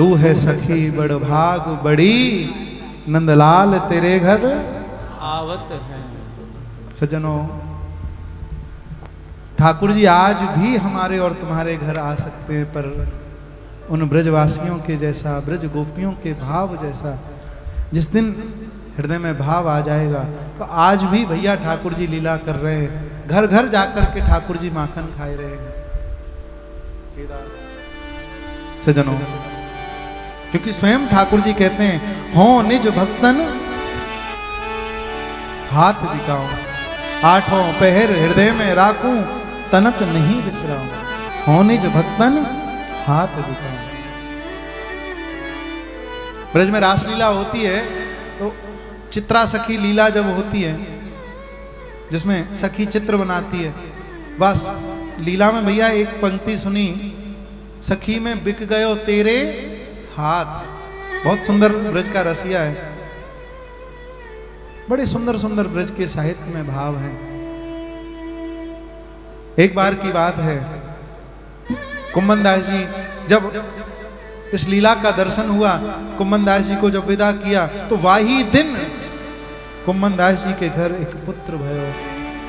तू है सखी बड़ भाग बड़ी, नंदलाल तेरे घर आवत है। सज्जनों, ठाकुर जी आज भी हमारे और तुम्हारे घर आ सकते हैं, पर उन ब्रजवासियों के जैसा, ब्रज गोपियों के भाव जैसा जिस दिन हृदय में भाव आ जाएगा, तो आज भी भैया ठाकुर जी लीला कर रहे हैं। घर घर जाकर के ठाकुर जी माखन खाए रहे हैं। सज्जनों, क्योंकि स्वयं ठाकुर जी कहते हैं, हो निज भक्तन हाथ दिखाओ, आठों पहर हृदय में राखूं, तनक नहीं बिसराऊं। हो निज भक्तन हाथ दिखाओ। ब्रज में रासलीला होती है तो चित्रा सखी लीला जब होती है, जिसमें सखी चित्र बनाती है, बस लीला में भैया एक पंक्ति सुनी, सखी में बिक गयो तेरे हाथ। बहुत सुंदर ब्रज का रसिया है, बड़े सुंदर सुंदर ब्रज के साहित्य में भाव हैं। एक बार की बात है, कुम्मन दास जी जब इस लीला का दर्शन हुआ, कुम्मन दास जी को जब विदा किया, तो वाही दिन कुम्मन दास जी के घर एक पुत्र भयो।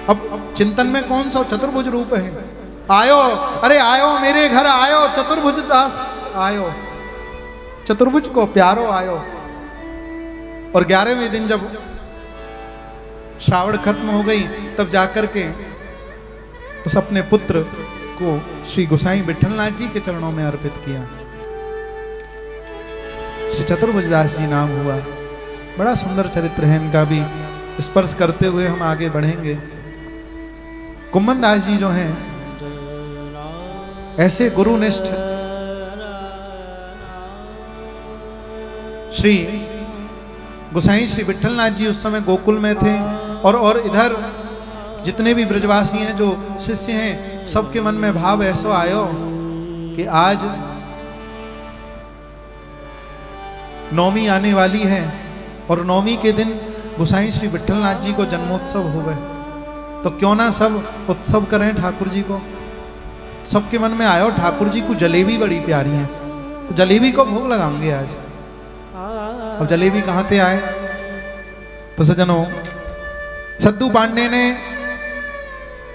अब चिंतन में कौन सा चतुर्भुज रूप है, आयो, अरे आयो मेरे घर आयो, चतुर्भुज दास आयो, चतुर्भुज को प्यारो आयो। और 11वें दिन जब श्रावण खत्म हो गई, तब जाकर के उस अपने पुत्र को श्री गोसाई विठलनाथ जी के चरणों में अर्पित किया। श्री चतुर्भुजदास जी नाम हुआ। बड़ा सुंदर चरित्र है इनका भी, स्पर्श करते हुए हम आगे बढ़ेंगे। कुम्मन दास जी जो हैं, ऐसे गुरुनिष्ठ श्री गोसाई श्री विठलनाथ जी उस समय गोकुल में थे, और इधर जितने भी ब्रजवासी हैं, जो शिष्य हैं, सबके मन में भाव ऐसा आयो कि आज नवमी आने वाली है, और नवमी के दिन गोसाई श्री विठलनाथ जी को जन्मोत्सव हुए, तो क्यों ना सब उत्सव करें ठाकुर जी को। सबके मन में आयो, ठाकुर जी को जलेबी बड़ी प्यारी है, तो जलेबी को भोग लगाएंगे आज। अब जलेबी कहाँ से आए, तो सज्जनों, सद्दू पांडे ने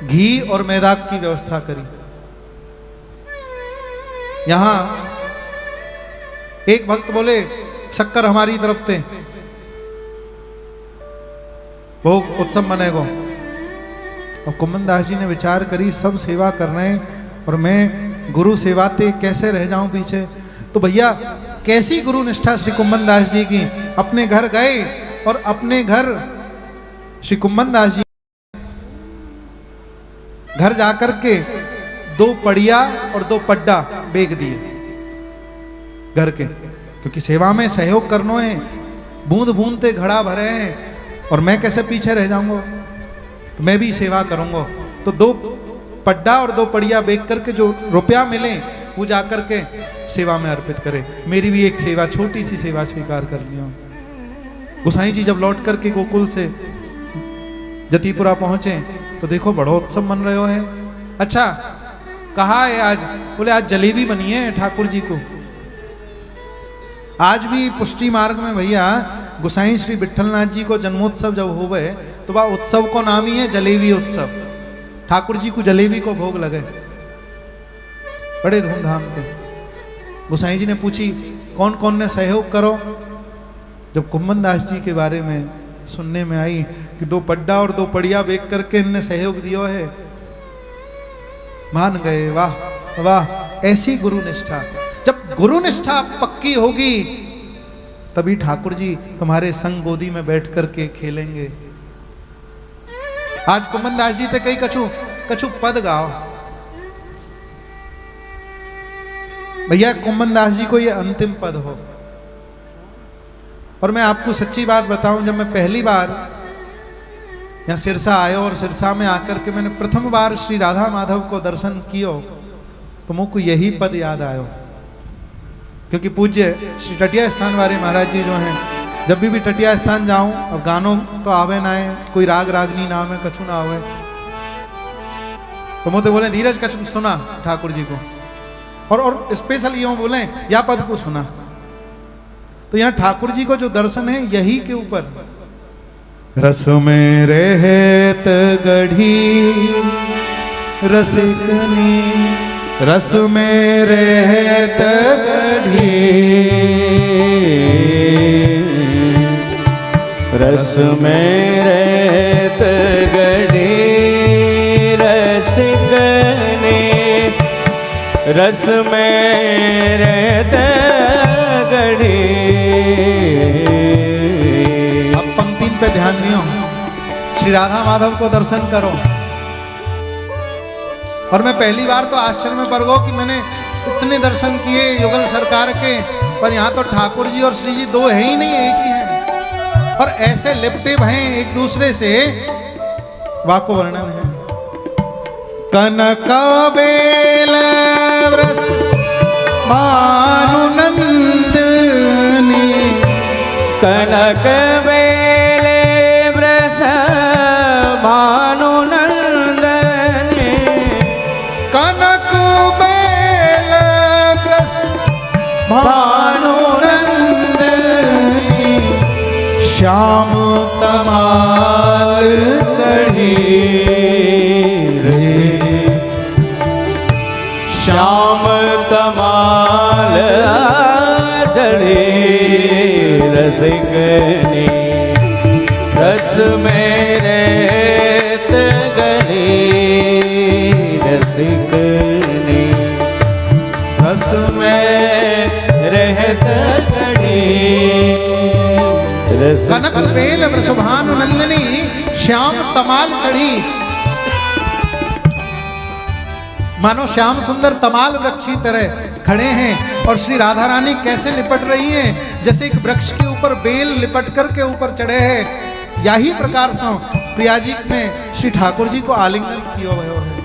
घी और मैदा की व्यवस्था करी। यहां एक भक्त बोले, शक्कर हमारी तरफ से भोग उत्सव मनेगो। और कुम्मन दास जी ने विचार करी, सब सेवा कर रहे हैं और मैं गुरु सेवाते कैसे रह जाऊं पीछे। तो भैया कैसी गुरु निष्ठा श्री कुम्मन दास जी की। अपने घर गए और अपने घर श्री कुम्मन दास जी घर जाकर के 2 पड़िया और 2 पड्डा बेच दिए घर के, क्योंकि सेवा में सहयोग करना है, बूंद बूंद ते घड़ा भरे हैं, और मैं कैसे पीछे रह जाऊंगा, तो मैं भी सेवा करूंगा। तो 2 पड्डा और 2 पड़िया बेच करके जो रुपया मिले वो जाकर के सेवा में अर्पित करे। मेरी भी एक सेवा, छोटी सी सेवा स्वीकार कर लिया। गोसाई जी जब लौट करके गोकुल से जतीपुरा पहुंचे, तो देखो बड़ा उत्सव मन रहे हो है। अच्छा कहा है आज, बोले आज जलेबी बनी है ठाकुर जी को। आज भी पुष्टि मार्ग में भैया गोसाई श्री विठलनाथ जी को जन्मोत्सव जब हो गए, तो वह उत्सव को नाम ही है जलेबी उत्सव। ठाकुर जी को जलेबी को भोग लगे बड़े धूमधाम से। गोसाई जी ने पूछी कौन कौन ने सहयोग करो। जब कुम्मन दास जी के बारे में सुनने में आई कि 2 पड्डा और 2 पड़िया बेच करके इनने सहयोग दिया है, मान गए। वाह वाह, ऐसी गुरु निष्ठा। जब गुरु निष्ठा पक्की होगी, तभी ठाकुर जी तुम्हारे संग गोदी में बैठ करके खेलेंगे। आज कुम्मन दास जी थे कई कछु कछु पद गाओ। भैया कुम्मन दास जी को ये अंतिम पद हो। और मैं आपको सच्ची बात बताऊं, जब मैं पहली बार यहाँ सिरसा आयो और सिरसा में आकर के मैंने प्रथम बार श्री राधा माधव को दर्शन कियो, तो मुझको यही पद याद आयो। क्योंकि पूज्य श्री टटिया स्थान वाले महाराज जी जो हैं, जब भी टटिया स्थान जाऊं, अब गानों तो आवे ना आए, कोई राग रागनी नाम है, कछु ना आवे, तो मुझे बोले धीरज कछु सुना ठाकुर जी को, और स्पेशल यूं बोले या पद को सुना। तो यहाँ ठाकुर जी को जो दर्शन है यही के ऊपर, रस में रहत गढ़ी रसिकनी, रस में रहत गढ़ी, रस में रहत गढ़ी रसिकनी, रस में रहत गढ़ी। अब पंक्ति पे ध्यान दियो, श्री राधा माधव को दर्शन करो। और मैं पहली बार तो आश्चर्य में पड़ गया कि मैंने इतने दर्शन किए युगल सरकार के, पर यहाँ तो ठाकुर जी और श्री जी दो है ही नहीं, एक ही हैं। और ऐसे लिपटे हैं एक दूसरे से, वाको वर्णन है। कनक बेल व्रस भानुनंदिनी, कनक बेल व्रस भानुनंदिनी, कनक बेल व्रस भानुनंदिनी, श्याम तमाल चढ़ी रे, श्याम तमाल चढ़ी रसिकनी, रस में रहत गढ़ी रसिकनी, रस में रहत गढ़ी। कनक बेल वृषभानु नंदिनी, श्याम तमाल चढ़ी। मानो श्याम सुंदर तमाल वृक्ष की तरह खड़े हैं और श्री राधा रानी कैसे लिपट रही हैं, जैसे एक वृक्ष के ऊपर बेल लिपट कर के ऊपर चढ़े हैं। यही प्रकार से प्रिया जी ने श्री ठाकुर जी को आलिंगन किया हुआ है।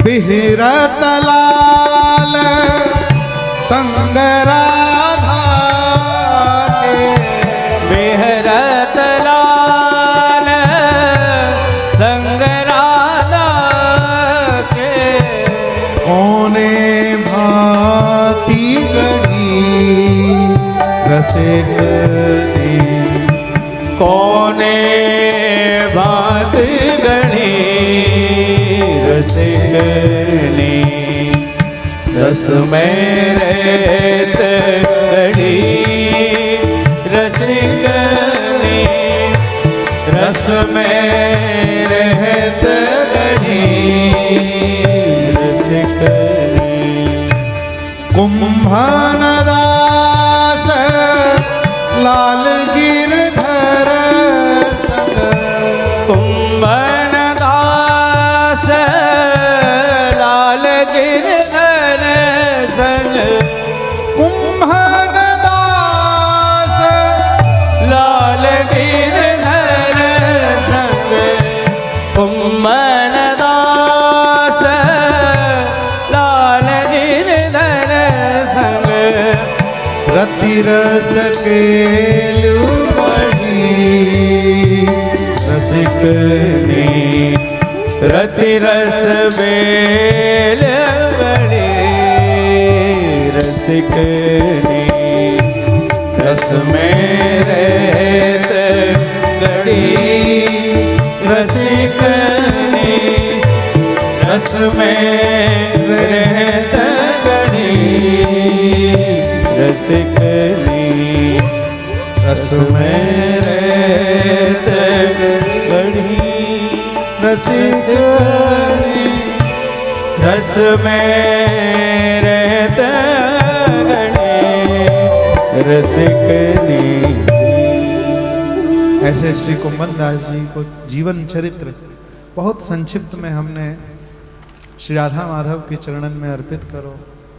बिहरत लाल संग राधा के, बिहरत लाल संग राधा के, कोने भांति गढ़ी रसिकनी, कोने भांत गढ़ी रसिकनी, रस में रहत गढ़ी रसिकनी, रस में रहत गढ़ी रसिकनी। कुंभन दास लाल गिरधर संग, कुंभन दास लाल गिरधर संग, कुंभन दास लाल गिरधर संग, कुंभन दास लाल गिरधर संग, रति रस केलु बढ़ी रसिकनी, रति रस बेल बड़ी रसिकनी, रस में रहत गढ़ी रसिकनी, रस में रहत गढ़ी रसिकनी, रस में रहत गढ़ी रसिकनी, रस में रहत गढ़ी रसिकनी। ऐसे श्री कुंभन दास जी को जीवन चरित्र बहुत संक्षिप्त में हमने श्री राधा माधव के चरणन में अर्पित करो।